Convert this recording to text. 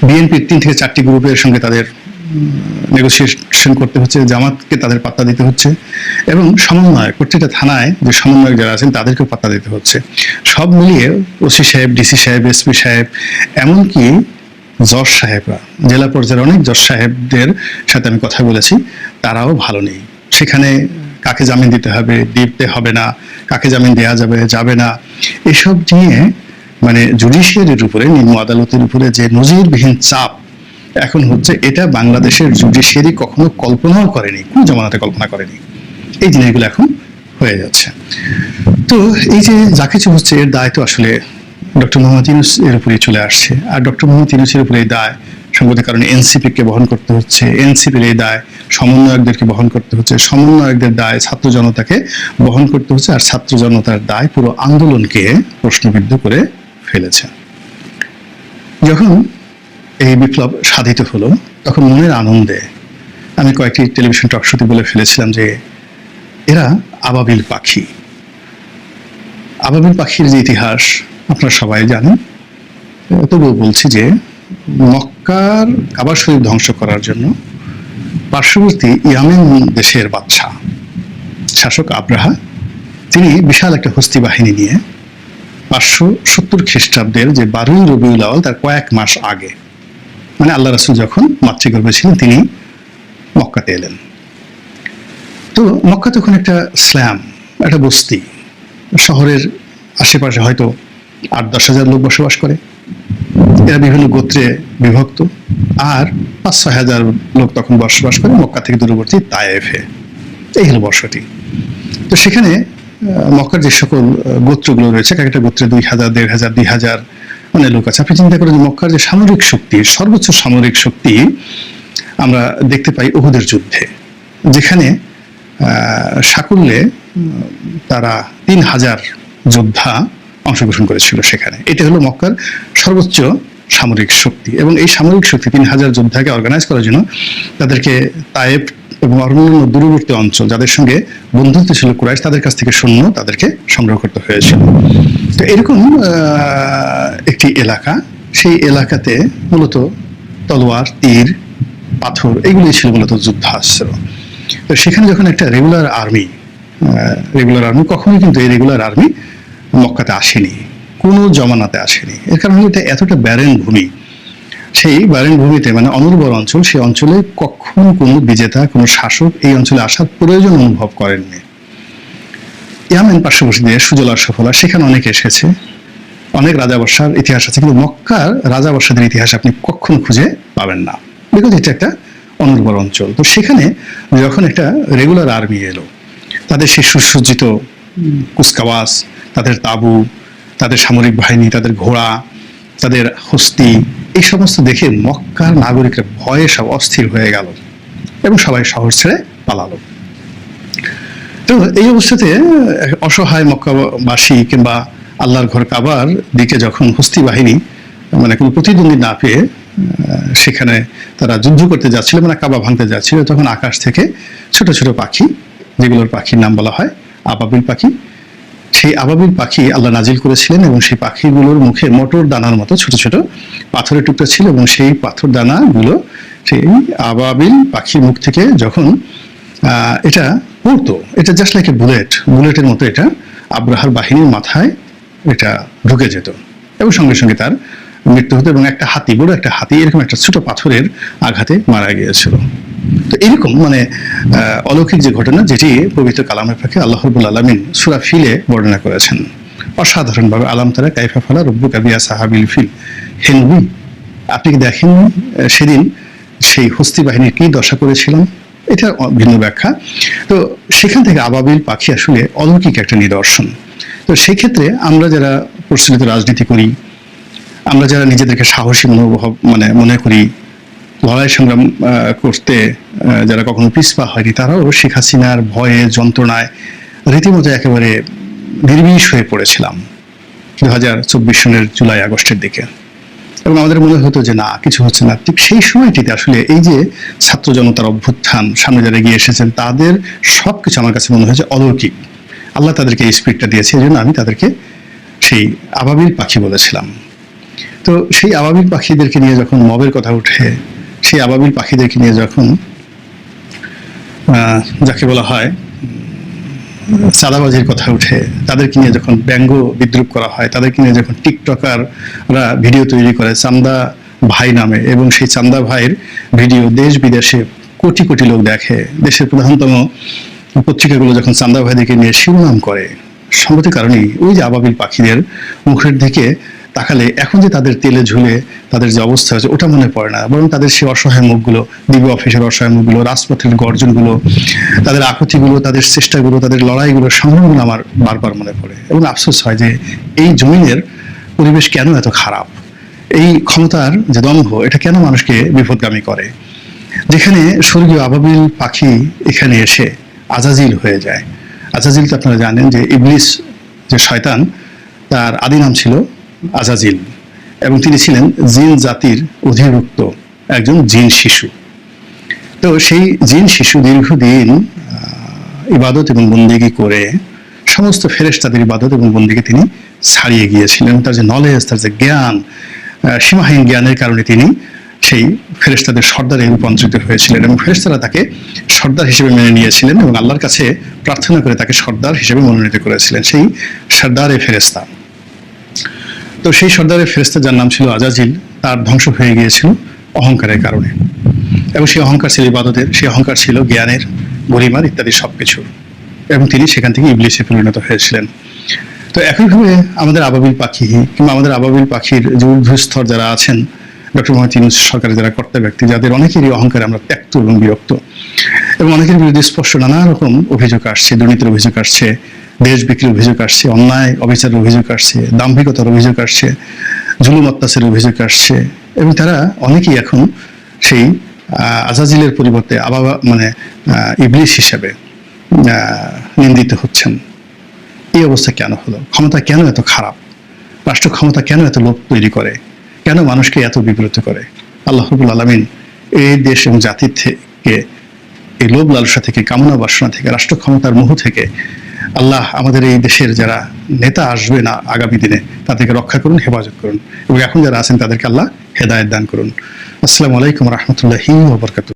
বিএনপির 3 থেকে 4টি গ্রুপের সঙ্গে তাদের নেগোসিয়েশন করতে হচ্ছে, জামাতকে তাদের পাত্তা দিতে হচ্ছে, এবং সমন্বয় প্রত্যেকটা থানায় যে সমন্বয়ক যারা আছেন তাদেরকেও পাত্তা দিতে হচ্ছে। সব মিলিয়ে ওসি সাহেব, ডিসি সাহেব, এসপি সাহেব, এমনকি জজ সাহেবরা, জেলা পর্যায়ের অনেক জজ সাহেবদের সাথে আমি কথা বলেছি, তারাও ভালো নেই। সেখানে কাকে জামিন দিতে হবে না, কাকে জামিন দেওয়া যাবে না, এসব নিয়ে মানে জুডিশিয়ারির উপরে, নিম্ন আদালতের উপরে যে নজিরবিহীন চাপ এখন হচ্ছে, এটা বাংলাদেশের জুডিশিয়ারি কখনো কল্পনাও করেনি, কোন জমানাতে কল্পনা করেনি। এই জিনিসগুলো এখন হয়ে যাচ্ছে। তো এই যে যা কিছু হচ্ছে, এর দায় তো আসলে ডক্টর মোহাম্মদ ইউনূস এর উপরেই চলে আসছে। আর ডক্টর মোহাম্মদ ইউনূসের উপরে এই দায় সংগতির কারণে এনসিপিকে বহন করতে হচ্ছে, এনসিপির এই দায় সমন্বয়কদেরকে বহন করতে হচ্ছে, সমন্বয়কদের দায় ছাত্র জনতাকে বহন করতে হচ্ছে, আর ছাত্র জনতার দায় পুরো আন্দোলনকে প্রশ্নবিদ্ধ করে ফেলেছে। যখন এই বিপ্লব সাধিত হলো, তখন মনের আনন্দে আমি কয়েকটি টেলিভিশন টকশোতে বলে ফেলেছিলাম যে এরা আবাবিল পাখি। আবাবিল পাখির যে ইতিহাস আপনারা সবাই জানেন, তবুও বলছি যে মক্কার কাবা শরীফ ধ্বংস করার জন্য পার্শ্ববর্তী ইয়ামেন দেশের বাদশা শাসক আব্রাহা, তিনি বিশাল একটা হস্তি বাহিনী নিয়ে 570 খ্রিস্টাব্দের যে 12ই রবিউল আউয়াল, তার কয়েক মাস আগে, মানে আল্লাহ রাসূল যখন মাতৃগর্ভে ছিলেন, তিনি মক্কাতে এলেন। তো মক্কা তখন একটা স্ল্যাম, একটা বস্তি, শহরের আশেপাশে হয়তো 8-10 হাজার লোক বসবাস করে। এরা বিভিন্ন গোত্রে বিভক্ত, আর 5-6 হাজার লোক তখন বসবাস করে মক্কা থেকে দূরবর্তী তায়েফে। এই হলো বসতি। তো সেখানে মক্কার যে সকল গোত্রগুলো রয়েছে, একটা গোত্রে 2000, 1500, 2000 মানে লোক আছে। আপনি চিন্তা করেন যে মক্কার যে সামরিক শক্তি, সর্বোচ্চ সামরিক শক্তি আমরা দেখতে পাই উহুদের যুদ্ধে, যেখানে সাকুল্যে তারা 3000 যোদ্ধা অংশগ্রহণ করেছিল সেখানে। এটা হলো মক্কার সর্বোচ্চ সামরিক শক্তি, এবং এই সামরিক শক্তি 3000 যোদ্ধাকে অর্গানাইজ করার জন্য তাদেরকে তায়েফ এবং অন্যান্য দূরবর্তী অঞ্চল যাদের সঙ্গে বন্ধুত্ব ছিল কুরাইশ, তাদের কাছ থেকে সৈন্য তাদেরকে সংগ্রহ করতে হয়েছিল। তো এরকম একটি এলাকা, সেই এলাকাতে মূলত তলোয়ার, তীর, পাথর এগুলোই ছিল মূলত যুদ্ধাস্ত্র। তো সেখানে যখন একটা রেগুলার আর্মি কখনোই কিন্তু এই রেগুলার আর্মি মক্কাতে আসেনি, কোনো জমানাতে আসেনি। এর কারণে এটা এতটা ব্যারেন ভূমি, সেই ব্যারেন ভূমিতে মানে অনুর্বর অঞ্চল, সেই অঞ্চলে কখনো কোনো বিজেতা, কোনো শাসক এই অঞ্চলে আসার প্রয়োজন অনুভব করেননি। ইয়ামেন পার্শ্ববর্তী দেশ সুজলা সফলা, সেখানে অনেকে এসেছে, অনেক রাজাবর্ষার ইতিহাস আছে, কিন্তু মক্কার রাজাবর্ষাদের ইতিহাস আপনি কখনো খুঁজে পাবেন না, বিকজ এটা একটা অনুর্বর অঞ্চল। তো সেখানে যখন একটা রেগুলার আর্মি এলো, তাদের সেই সুসজ্জিত কুচকাওয়াজ, তাদের তাঁবু, তাদের সামরিক বাহিনী, তাদের ঘোড়া, তাদের হস্তি, এই সমস্ত দেখে মক্কার নাগরিকরা ভয়ে সব অস্থির হয়ে গেল এবং সবাই শহর ছেড়ে পালালো। তো এই অবস্থাতে অসহায় মক্কাবাসী কিংবা আল্লাহর ঘর কাবার দিকে যখন হস্তি বাহিনী মানে কোনো প্রতিদ্বন্দ্বী না পেয়ে সেখানে তারা যুদ্ধ করতে যাচ্ছিল, মানে কাবা ভাঙতে যাচ্ছিল, তখন আকাশ থেকে ছোট ছোট পাখি, যেগুলোর পাখির নাম বলা হয় আবাবিল পাখি, সেই আবাবিল পাখি আল্লাহ নাজিল করেছিলেন, এবং সেই পাখিগুলোর মুখে মটর দানার মতো ছোট ছোট পাথরের টুকরা ছিল, এবং সেই পাথর দানাগুলো সেই আবাবিল পাখির মুখ থেকে যখন এটা পড়তো, এটা জাস্ট লাইক এ বুলেটের মতো এটা আব্রাহার বাহিনীর মাথায় এটা ঢুকে যেত, এবং সঙ্গে সঙ্গে তার মৃত্যু হতো, এবং একটা হাতি, বড় একটা হাতি এরকম একটা ছোট পাথরের আঘাতে মারা গিয়েছিল। তো এরকম মানে অলৌকিক যে ঘটনা, যেটি পবিত্র কালামের পাখি আল্লাহ রাব্বুল আলামিন সূরা ফিলে বর্ণনা করেছেন অসাধারণভাবে। আলাম তারা কাইফা ফালা রব্বুকা বিআসহাবিল ফিল, হে নবী আপনি কি দেখেন সেদিন সেই হস্তি বাহিনীর কি দশা করেছিলাম? এটা ভিন্ন ব্যাখ্যা। তো সেখান থেকে আবাবিল পাখি আসলে অলৌকিক একটা নিদর্শন। তো সেই ক্ষেত্রে আমরা যারা প্রচলিত রাজনীতি করি, আমরা যারা নিজেদেরকে সাহসী মনে করি, লড়াই সংগ্রাম করতে যারা কখনো পিছপা হয়নি, তারাও শেখ হাসিনার ভয়ে, যন্ত্রণায় রীতিমতো একেবারে নির্বিষ হয়ে পড়েছিলাম 2024 সনের জুলাই আগস্টের দিকে, এবং আমাদের মনে হতো যে না, কিছু হচ্ছে না। ঠিক সেই সময়টিতে আসলে এই যে ছাত্র জনতার অভ্যুত্থান, সামনে যারা এগিয়ে এসেছেন, তাদের সবকিছু আমার কাছে মনে হয়েছে অলৌকিক। আল্লাহ তাদেরকে এই স্পিরিটটা দিয়েছে, এই জন্য আমি তাদেরকে সেই আবাবিল পাখি বলেছিলাম। তো সেই আবাবিল পাখিদেরকে নিয়ে যখন মবের কথা উঠে, সেই আবাবিল পাখিদেরকে নিয়ে যখন যাকে বলা হয় চাঁদাবাজির কথা উঠে, তাদেরকে নিয়ে যখন ব্যঙ্গ বিদ্রুপ করা হয়, তাদেরকে নিয়ে যখন টিকটকাররা ভিডিও তৈরি করে চান্দা ভাই নামে, এবং সেই চান্দা ভাইয়ের ভিডিও দেশ বিদেশে কোটি কোটি লোক দেখে, দেশের প্রধানতম পত্রিকাগুলো যখন চান্দা ভাইদেরকে নিয়ে শিরোনাম করে, সম্মতি কারণেই ওই যে আবাবিল পাখিদের মুখের দিকে তাকালে এখন যে তাদের তেলে ঝুলে তাদের যে অবস্থা হয়েছে ওটা মনে পড়ে না, বরং তাদের সেই অসহায় মুখগুলো, ডিবি অফিসের অসহায় মুখগুলো, রাজপথের গর্জনগুলো, তাদের আকুতিগুলো, তাদের চেষ্টাগুলো, তাদের লড়াইগুলো, সংগ্রামগুলো আমার বারবার মনে পড়ে। এবং আফসোস হয় যে এই জমিনের পরিবেশ কেন এত খারাপ, এই ক্ষমতার যে দম্ভ এটা কেন মানুষকে বিপদগামী করে, যেখানে স্বর্গীয় আবাবিল পাখি এখানে এসে আজাজিল হয়ে যায়। আজাজিল তো আপনারা জানেন যে ইবলিস যে শয়তান, তার আদি নাম ছিল আজাজিল, এবং তিনি ছিলেন জিন জাতির অধিভুক্ত একজন জিন শিশু। তো সেই জিন শিশু দীর্ঘদিন ইবাদত এবং বন্দেগী করে সমস্ত ফেরেশতাদের ইবাদত এবং বন্দেগী তিনি ছাড়িয়ে গিয়েছিলেন। তার যে নলেজ, তার যে জ্ঞান, সীমাহীন জ্ঞানের কারণে তিনি সেই ফেরেশতাদের সর্দারে রূপান্তরিত হয়েছিলেন, এবং ফেরেশতারা তাকে সর্দার হিসেবে মেনে নিয়েছিলেন এবং আল্লাহর কাছে প্রার্থনা করে তাকে সর্দার হিসেবে মনোনীত করেছিলেন, সেই সর্দারে ফেরেশতা। তো সেই সর্দারের ফেরেশতা যার নাম ছিল আজাজিল, তার ধ্বংস হয়ে গিয়েছিল অহংকারের কারণে, এবং সেই অহংকার ছিল ইবাদতের, সেই অহংকার ছিল জ্ঞানের, গরিমার ইত্যাদি সবকিছু, এবং তিনি সেখান থেকে ইবলিসে পরিণত হয়েছিলেন। তো একইভাবে আমাদের আবাবিল পাখি কিংবা আমাদের আবাবিল পাখির যে ঊর্ধ্বস্তর যারা আছেন, ডক্টর মোহাম্মদ ইউনূস সরকারের যারা কর্তা ব্যক্তি, যাদের অনেকেরই অহংকারে আমরা ত্যক্ত এবং বিরক্ত, এবং অনেকের বিরুদ্ধে স্পষ্ট নানা রকম অভিযোগ আসছে, দুর্নীতির অভিযোগ আসছে, দেশ বিক্রির অভিযোগ আসছে, অন্যায় অবিচারের অভিযোগ আসছে, দাম্ভিকতার অভিযোগ আসছে, জুলুম অত্যাচারের অভিযোগ আসছে, এবং তারা অনেকেই এখন সেই আজাজিলের পরিবর্তে ইবলিস হিসেবে নিন্দিত হচ্ছেন। এই অবস্থা কেন হলো? ক্ষমতা কেন এত খারাপ? রাষ্ট্র ক্ষমতা কেন এত লোভ তৈরি করে? কেন মানুষকে এত বিব্রত করে? আল্লাহ রাব্বুল আলামিন এই দেশ এবং জাতির থেকে, এই লোভ লালসা থেকে, কামনা বাসনা থেকে, রাষ্ট্র ক্ষমতার মোহ থেকে আল্লাহ আমাদের এই দেশের যারা নেতা আসবে না আগামী দিনে তাদেরকে রক্ষা করুন, হেফাজত করুন, এবং এখন যারা আছেন তাদেরকে আল্লাহ হেদায়েত দান করুন। আসসালামু আলাইকুম ওয়া রাহমাতুল্লাহি ওয়া বারাকাতুহু।